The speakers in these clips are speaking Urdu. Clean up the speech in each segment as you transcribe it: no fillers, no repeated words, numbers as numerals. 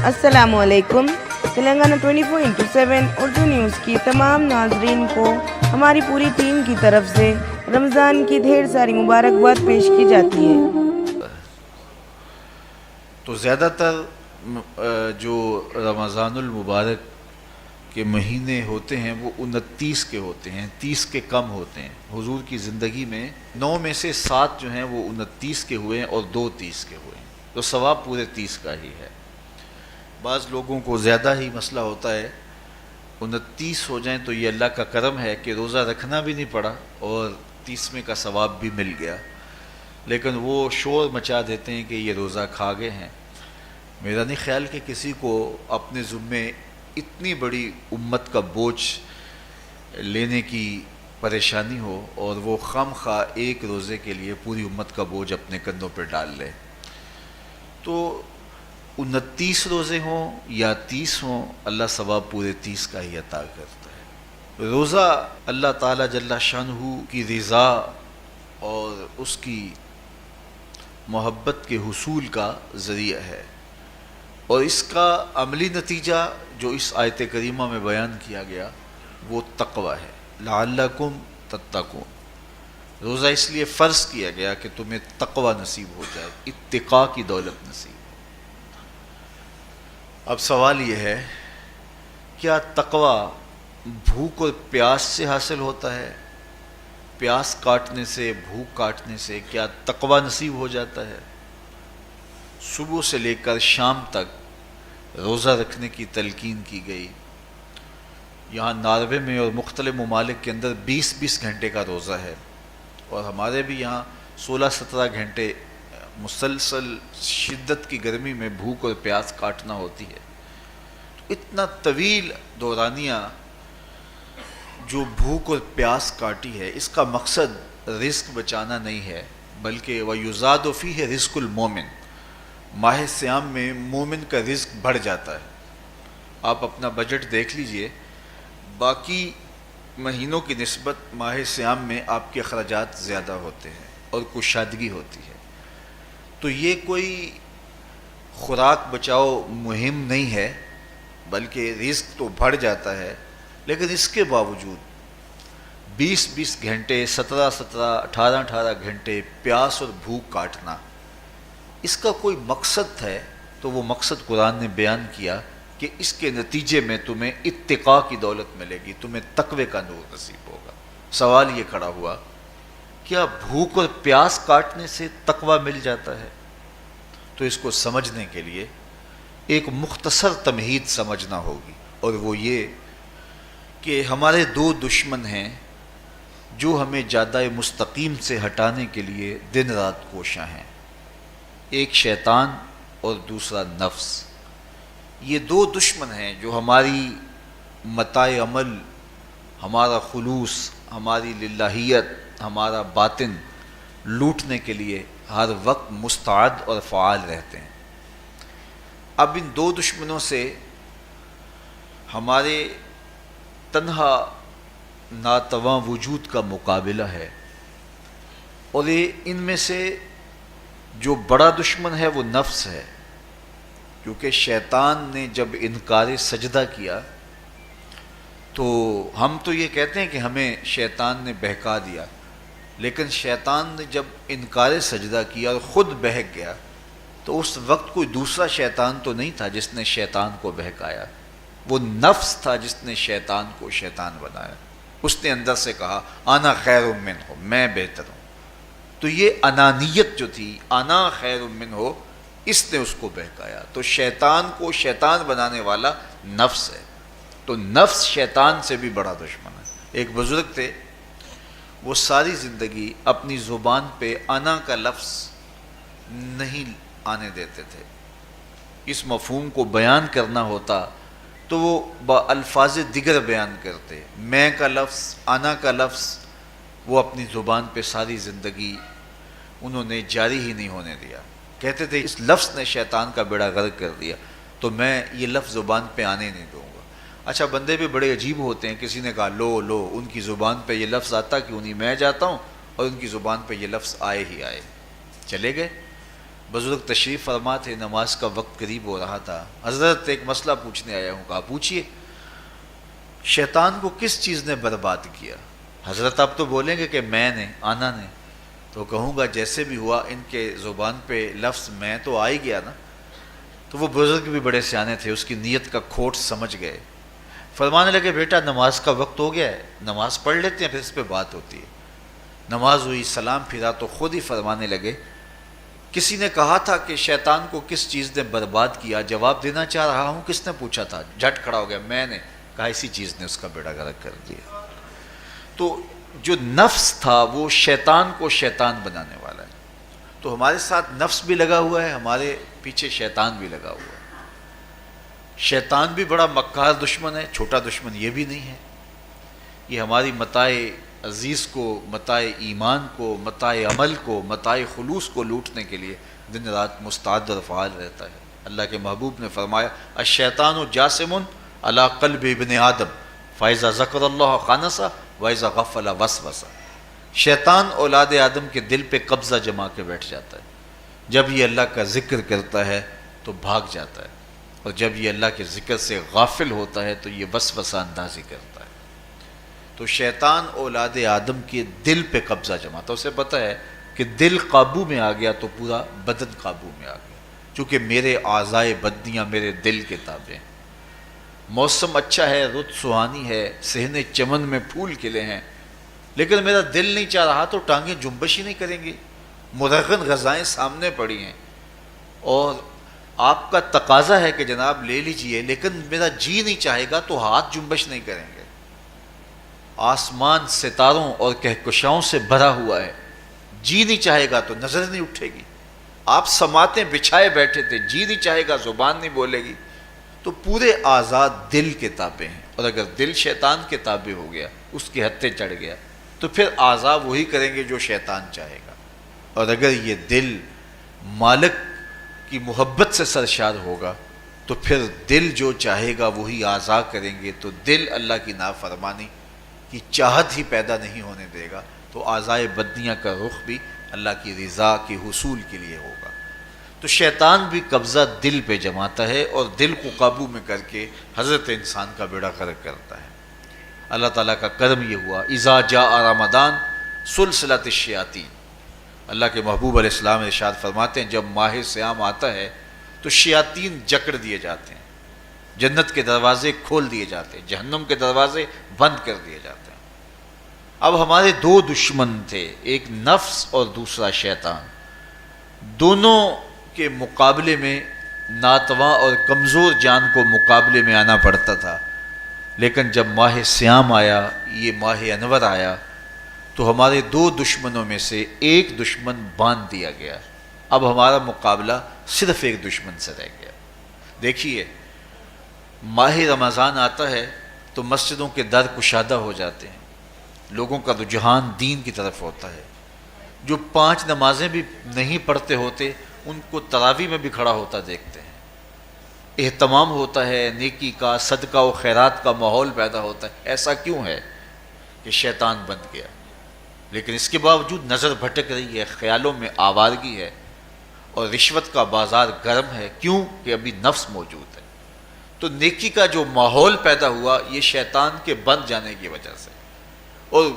السلام علیکم۔ تلنگانہ 24/7 اردو نیوز کی تمام ناظرین کو ہماری پوری ٹیم کی طرف سے رمضان کی ڈھیر ساری مبارکباد پیش کی جاتی ہے۔ تو زیادہ تر جو رمضان المبارک کے مہینے ہوتے ہیں وہ 29 کے ہوتے ہیں، 30 کے کم ہوتے ہیں۔ حضور کی زندگی میں 9 میں سے 7 جو ہیں وہ 29 کے ہوئے ہیں اور 2 30 کے ہوئے ہیں، تو ثواب پورے 30 کا ہی ہے۔ بعض لوگوں کو زیادہ ہی مسئلہ ہوتا ہے، 29 ہو جائیں تو یہ اللہ کا کرم ہے کہ روزہ رکھنا بھی نہیں پڑا اور 30ویں کا ثواب بھی مل گیا، لیکن وہ شور مچا دیتے ہیں کہ یہ روزہ کھا گئے ہیں۔ میرا نہیں خیال کہ کسی کو اپنے ذمے اتنی بڑی امت کا بوجھ لینے کی پریشانی ہو اور وہ خام خواہ ایک روزے کے لیے پوری امت کا بوجھ اپنے کندھوں پہ ڈال لے۔ تو 29 روزے ہوں یا 30 ہوں، اللہ ثواب پورے 30 کا ہی عطا کرتا ہے۔ روزہ اللہ تعالیٰ جل شانہ کی رضا اور اس کی محبت کے حصول کا ذریعہ ہے، اور اس کا عملی نتیجہ جو اس آیت کریمہ میں بیان کیا گیا وہ تقوی ہے۔ لعلکم تتقون، روزہ اس لیے فرض کیا گیا کہ تمہیں تقوی نصیب ہو جائے، اتقاء کی دولت نصیب ہو۔ اب سوال یہ ہے، کیا تقوی بھوک اور پیاس سے حاصل ہوتا ہے؟ پیاس کاٹنے سے، بھوک کاٹنے سے کیا تقوی نصیب ہو جاتا ہے؟ صبح سے لے کر شام تک روزہ رکھنے کی تلقین کی گئی۔ یہاں ناروے میں اور مختلف ممالک کے اندر 20 گھنٹے کا روزہ ہے، اور ہمارے بھی یہاں 16-17 گھنٹے مسلسل شدت کی گرمی میں بھوک اور پیاس کاٹنا ہوتی ہے۔ تو اتنا طویل دورانیہ جو بھوک اور پیاس کاٹی ہے، اس کا مقصد رزق بچانا نہیں ہے، بلکہ وَيُزَادُ فِيهِ رِزْقُ الْمُؤْمِنِ، ماہ صیام میں مومن کا رزق بڑھ جاتا ہے۔ آپ اپنا بجٹ دیکھ لیجئے، باقی مہینوں کی نسبت ماہ صیام میں آپ کے اخراجات زیادہ ہوتے ہیں اور کشادگی ہوتی ہے۔ تو یہ کوئی خوراک بچاؤ مہم نہیں ہے، بلکہ رزق تو بڑھ جاتا ہے، لیکن اس کے باوجود 20 گھنٹے، 17 18 گھنٹے پیاس اور بھوک کاٹنا، اس کا کوئی مقصد ہے تو وہ مقصد قرآن نے بیان کیا کہ اس کے نتیجے میں تمہیں اتقاء کی دولت ملے گی، تمہیں تقوی کا نور نصیب ہوگا۔ سوال یہ کھڑا ہوا، کیا بھوک اور پیاس کاٹنے سے تقوی مل جاتا ہے؟ تو اس کو سمجھنے کے لیے ایک مختصر تمہید سمجھنا ہوگی، اور وہ یہ کہ ہمارے 2 دشمن ہیں جو ہمیں جادہ مستقیم سے ہٹانے کے لیے دن رات کوشاں ہیں، ایک شیطان اور دوسرا نفس۔ یہ 2 دشمن ہیں جو ہماری متاع عمل، ہمارا خلوص، ہماری للہیت، ہمارا باطن لوٹنے کے لیے ہر وقت مستعد اور فعال رہتے ہیں۔ اب ان 2 دشمنوں سے ہمارے تنہا ناتواں وجود کا مقابلہ ہے، اور ان میں سے جو بڑا دشمن ہے وہ نفس ہے، کیونکہ شیطان نے جب انکار سجدہ کیا تو ہم تو یہ کہتے ہیں کہ ہمیں شیطان نے بہکا دیا، لیکن شیطان نے جب انکار سجدہ کیا اور خود بہک گیا تو اس وقت کوئی دوسرا شیطان تو نہیں تھا جس نے شیطان کو بہکایا، وہ نفس تھا جس نے شیطان کو شیطان بنایا۔ اس نے اندر سے کہا انا خیر منہ، میں بہتر ہوں۔ تو یہ انانیت جو تھی، انا خیر منہ، اس نے اس کو بہکایا۔ تو شیطان کو شیطان بنانے والا نفس ہے، تو نفس شیطان سے بھی بڑا دشمن ہے۔ ایک بزرگ تھے، وہ ساری زندگی اپنی زبان پہ انا کا لفظ نہیں آنے دیتے تھے۔ اس مفہوم کو بیان کرنا ہوتا تو وہ با الفاظ دیگر بیان کرتے، میں کا لفظ، انا کا لفظ وہ اپنی زبان پہ ساری زندگی انہوں نے جاری ہی نہیں ہونے دیا۔ کہتے تھے اس لفظ نے شیطان کا بیڑا غرق کر دیا، تو میں یہ لفظ زبان پہ آنے نہیں دوں گا۔ اچھا بندے بھی بڑے عجیب ہوتے ہیں، کسی نے کہا لو لو، ان کی زبان پہ یہ لفظ آتا کیوں نہیں، میں جاتا ہوں اور ان کی زبان پہ یہ لفظ آئے ہی آئے، چلے گئے۔ بزرگ تشریف فرما تھے، نماز کا وقت قریب ہو رہا تھا، حضرت ایک مسئلہ پوچھنے آیا ہوں، کہا پوچھئے، شیطان کو کس چیز نے برباد کیا؟ حضرت آپ تو بولیں گے کہ میں نے، آنا نے، تو کہوں گا جیسے بھی ہوا ان کے زبان پہ لفظ میں تو آ ہی گیا نا۔ تو وہ بزرگ بھی بڑے سیانے تھے، اس کی نیت کا کھوٹ سمجھ گئے، فرمانے لگے بیٹا نماز کا وقت ہو گیا ہے، نماز پڑھ لیتے ہیں پھر اس پہ بات ہوتی ہے۔ نماز ہوئی، سلام پھرا تو خود ہی فرمانے لگے، کسی نے کہا تھا کہ شیطان کو کس چیز نے برباد کیا، جواب دینا چاہ رہا ہوں، کس نے پوچھا تھا؟ جھٹ کھڑا ہو گیا، میں نے کہا اسی چیز نے اس کا بیڑا غرق کر دیا۔ تو جو نفس تھا وہ شیطان کو شیطان بنانے والا ہے، تو ہمارے ساتھ نفس بھی لگا ہوا ہے، ہمارے پیچھے شیطان بھی لگا ہوا ہے۔ شیطان بھی بڑا مکار دشمن ہے، چھوٹا دشمن یہ بھی نہیں ہے، یہ ہماری متاع عزیز کو، متاع ایمان کو، متاع عمل کو، متاع خلوص کو لوٹنے کے لیے دن رات مستعد اور فعال رہتا ہے۔ اللہ کے محبوب نے فرمایا الشیطان جاسم علی قلب ابن آدم فاذا ذکر اللہ خانسہ واذا غفل وسوسہ۔ شیطان اولاد آدم کے دل پہ قبضہ جما کے بیٹھ جاتا ہے، جب یہ اللہ کا ذکر کرتا ہے تو بھاگ جاتا ہے، اور جب یہ اللہ کے ذکر سے غافل ہوتا ہے تو یہ وسوسہ اندازی کرتا ہے۔ تو شیطان اولاد آدم کے دل پہ قبضہ جماتا ہے، اسے پتہ ہے کہ دل قابو میں آ گیا تو پورا بدن قابو میں آ گیا، چونکہ میرے اعضائے بدنیاں میرے دل کے تابع ہیں۔ موسم اچھا ہے، رت سہانی ہے، صحن چمن میں پھول کھلے ہیں، لیکن میرا دل نہیں چاہ رہا تو ٹانگیں جنبش ہی نہیں کریں گی، مرغن غذائیں سامنے پڑی ہیں اور آپ کا تقاضا ہے کہ جناب لے لیجئے، لیکن میرا جی نہیں چاہے گا تو ہاتھ جنبش نہیں کریں گے۔ آسمان ستاروں اور کہکشاؤں سے بھرا ہوا ہے، جی نہیں چاہے گا تو نظر نہیں اٹھے گی۔ آپ سماعتیں بچھائے بیٹھے تھے، جی نہیں چاہے گا زبان نہیں بولے گی۔ تو پورے آزاد دل کے تابع ہیں، اور اگر دل شیطان کے تابع ہو گیا، اس کے ہتھے چڑھ گیا، تو پھر اعضاء وہی کریں گے جو شیطان چاہے گا۔ اور اگر یہ دل مالک کی محبت سے سرشار ہوگا تو پھر دل جو چاہے گا وہی اعضاء کریں گے، تو دل اللہ کی نافرمانی کی چاہت ہی پیدا نہیں ہونے دے گا، تو اعضائے بدنیاں کا رخ بھی اللہ کی رضا کے حصول کے لیے ہوگا۔ تو شیطان بھی قبضہ دل پہ جماتا ہے اور دل کو قابو میں کر کے حضرت انسان کا بیڑا غرق کرتا ہے۔ اللہ تعالیٰ کا کرم یہ ہوا اذا جاء رمضان سلسلۃ الشیاطین، اللہ کے محبوب علیہ السلام ارشاد فرماتے ہیں جب ماہ صیام آتا ہے تو شیاطین جکڑ دیے جاتے ہیں، جنت کے دروازے کھول دیے جاتے ہیں، جہنم کے دروازے بند کر دیے جاتے ہیں۔ اب ہمارے دو دشمن تھے، ایک نفس اور دوسرا شیطان، دونوں کے مقابلے میں ناتواں اور کمزور جان کو مقابلے میں آنا پڑتا تھا، لیکن جب ماہ صیام آیا، یہ ماہ انور آیا، تو ہمارے دو دشمنوں میں سے ایک دشمن باندھ دیا گیا۔ اب ہمارا مقابلہ صرف ایک دشمن سے رہ گیا۔ دیکھیے ماہ رمضان آتا ہے تو مسجدوں کے در کشادہ ہو جاتے ہیں، لوگوں کا رجحان دین کی طرف ہوتا ہے، جو 5 نمازیں بھی نہیں پڑھتے ہوتے ان کو تراویح میں بھی کھڑا ہوتا دیکھتے ہیں، اہتمام ہوتا ہے، نیکی کا، صدقہ و خیرات کا ماحول پیدا ہوتا ہے۔ ایسا کیوں ہے کہ شیطان بن گیا، لیکن اس کے باوجود نظر بھٹک رہی ہے، خیالوں میں آوارگی ہے، اور رشوت کا بازار گرم ہے، کیوں کہ ابھی نفس موجود ہے۔ تو نیکی کا جو ماحول پیدا ہوا یہ شیطان کے بن جانے کی وجہ سے، اور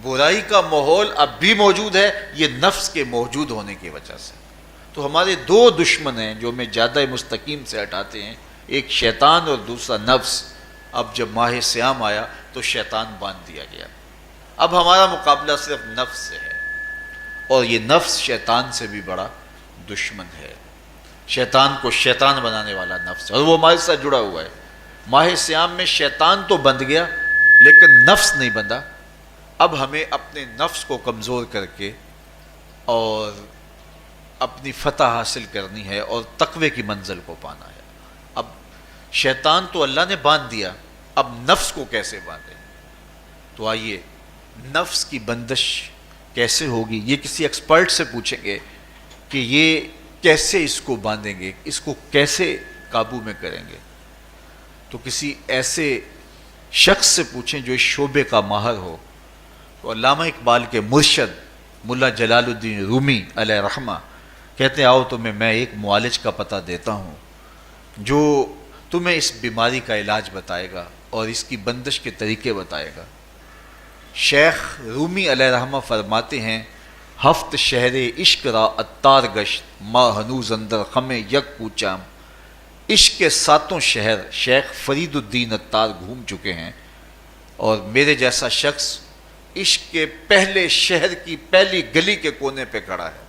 برائی کا ماحول اب بھی موجود ہے یہ نفس کے موجود ہونے کی وجہ سے۔ تو ہمارے دو دشمن ہیں جو ہمیں زیادہ مستقیم سے ہٹاتے ہیں، ایک شیطان اور دوسرا نفس۔ اب جب ماہ صیام آیا تو شیطان باندھ دیا گیا، اب ہمارا مقابلہ صرف نفس سے ہے، اور یہ نفس شیطان سے بھی بڑا دشمن ہے۔ شیطان کو شیطان بنانے والا نفس ہے، اور وہ ہمارے ساتھ جڑا ہوا ہے۔ ماہ صیام میں شیطان تو بند گیا لیکن نفس نہیں بندھا۔ اب ہمیں اپنے نفس کو کمزور کر کے اور اپنی فتح حاصل کرنی ہے اور تقوی کی منزل کو پانا ہے۔ اب شیطان تو اللہ نے باندھ دیا، اب نفس کو کیسے باندھیں؟ تو آئیے نفس کی بندش کیسے ہوگی یہ کسی ایکسپرٹ سے پوچھیں گے کہ یہ کیسے اس کو باندھیں گے، اس کو کیسے قابو میں کریں گے۔ تو کسی ایسے شخص سے پوچھیں جو اس شعبے کا ماہر ہو. تو علامہ اقبال کے مرشد ملا جلال الدین رومی علیہ رحمہ کہتے ہیں آؤ تمہیں میں ایک معالج کا پتہ دیتا ہوں جو تمہیں اس بیماری کا علاج بتائے گا اور اس کی بندش کے طریقے بتائے گا. شیخ رومی علیہ رحمہ فرماتے ہیں ہفت شہر عشق را اتار گشت ما ہنوز اندر خم یک کوچام. عشق کے 7 شہر شیخ فرید الدین اتار گھوم چکے ہیں اور میرے جیسا شخص عشق کے پہلے شہر کی پہلی گلی کے کونے پہ کھڑا ہے.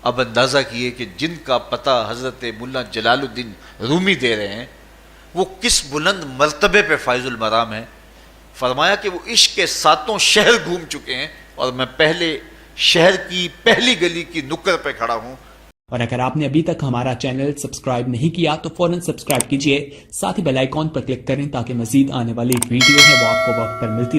اب اندازہ کیے کہ جن کا پتہ حضرت ملا جلال الدین رومی دے رہے ہیں وہ کس بلند مرتبے پہ فائز المرام ہے. فرمایا کہ وہ عشق کے 7 شہر گھوم چکے ہیں اور میں پہلے شہر کی پہلی گلی کی نکر پہ کھڑا ہوں. اور اگر آپ نے ابھی تک ہمارا چینل سبسکرائب نہیں کیا تو فوراً سبسکرائب کیجئے، ساتھ ہی بیل آئیکن پر کلک کریں تاکہ مزید آنے والی ویڈیو ہے وہ آپ کو وقت پر ملتی رہے.